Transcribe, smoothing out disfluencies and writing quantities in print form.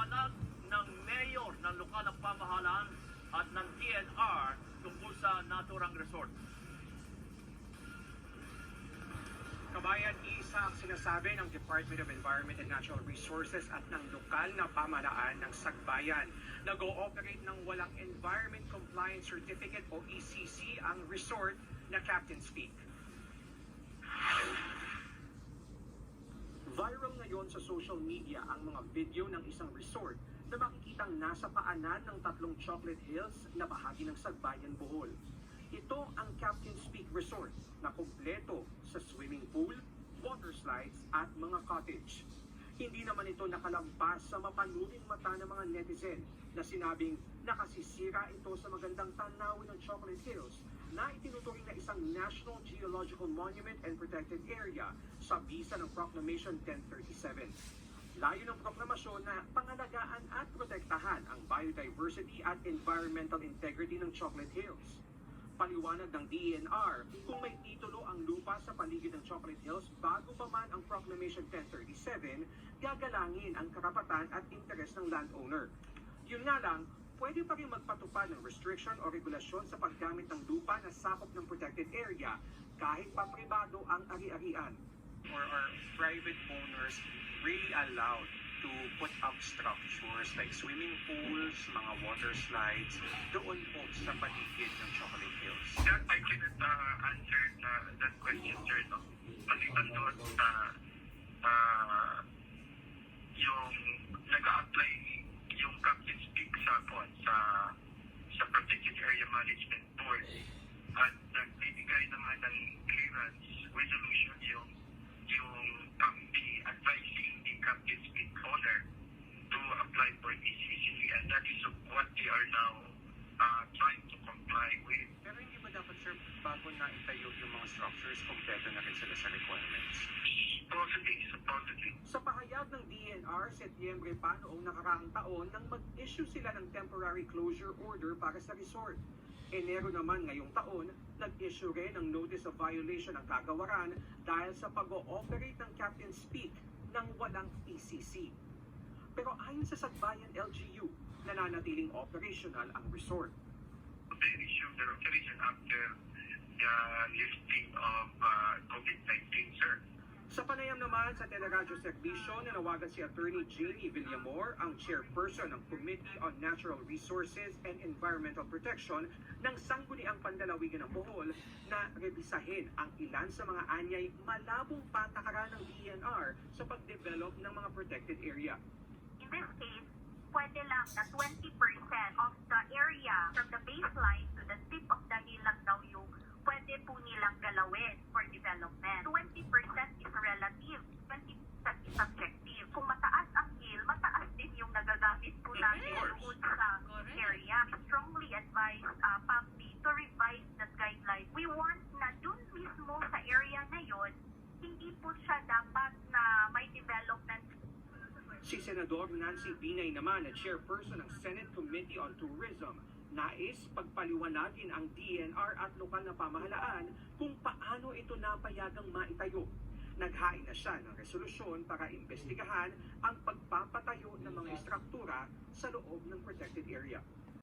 Paliwanag ng mayor ng lokal na pamahalaan at ng DNR tungkol sa naturang resort. Kabayan, isa ang sinasabi ng Department of Environment and Natural Resources at ng lokal na pamahalaan ng Sagbayan. Nag-ooperate ng walang Environment Compliance Certificate o ECC ang resort na Captain's Peak. Viral ngayon sa social media ang mga video ng isang resort na makikitang nasa paanan ng tatlong Chocolate Hills na bahagi ng Sagbayan, Bohol. Ito ang Captain's Peak Resort na kumpleto sa swimming pool, water slides at mga cottage. Hindi naman ito nakalampas sa mapanuring mata ng mga netizen na sinabing nakasisira ito sa magandang tanawin ng Chocolate Hills na itinuturing na isang National Geological Monument and Protected Area sa bisa ng Proclamation 1037. Layo ng proklamasyon na pangalagaan at protektahan ang biodiversity at environmental integrity ng Chocolate Hills. Paliwanag ng DENR, kung may titulo ang lupa sa paligid ng Chocolate Hills bago pa man ang Proclamation 1037, gagalangin ang karapatan at interes ng landowner. Yun nga lang, pwede pa rin magpatupad ng restriction o regulasyon sa paggamit ng lupa na sakop ng protected area kahit pa pribado ang ari-arian. Or are private owners really allowed to put up structures like swimming pools, mga water slides, doon po sa paligid ng Chocolate Hills? That I cannot answer that question, sir. No? Maliban doon yung nag-a-apply yung Captain's Peak sa Protected Area Management Board at nagbibigay naman ng clearance resolution yung advising the Captain's Peak owner to apply for ECC, and that is what they are now trying to comply with. Pero hindi ba dapat, sir, bago na itayo yung mga structures, kompleto na rin sila sa requirements? Supposedly. Sa pahayag ng DENR, Setyembre pa noong nakaraang taon nang mag-issue sila ng temporary closure order para sa resort. Enero naman ngayong taon, nag-issue rin ng notice of violation ng kagawaran dahil sa pag-ooperate ng Captain's Peak ng walang ECC. Pero ayon sa Sagbayan LGU, nananatiling operational ang resort. They resumed their operation after the lifting of COVID-19, sir. Sa panayam naman sa Teleradyo Serbisyo, nanawagan si Attorney Jamie Villamor, ang chairperson ng Committee on Natural Resources and Environmental Protection ng Sangguniang Pandalawigan ng Bohol na rebisahin ang ilan sa mga anyay malabong patakaran ng DENR sa pag-develop ng mga protected area. In this case, pwede lang na 20% of the area from the baseline to the tip of the hill lang daw yung pwede po nilang galawin for development. 20% is relative, 20% is subjective. Kung mataas ang hill, mataas din yung nagagamit po natin doon sa area. We strongly advise PAMPI to revise that guideline. We want na doon mismo sa area na yon, hindi po siya dapat na may development. Si Senador Nancy Binay naman na chairperson ng Senate Committee on Tourism, nais pagpaliwanagin ang DENR at lokal na pamahalaan kung paano ito napayagang maitayo. Naghain na siya ng resolusyon para imbestigahan ang pagpapatayo ng mga estruktura sa loob ng protected area.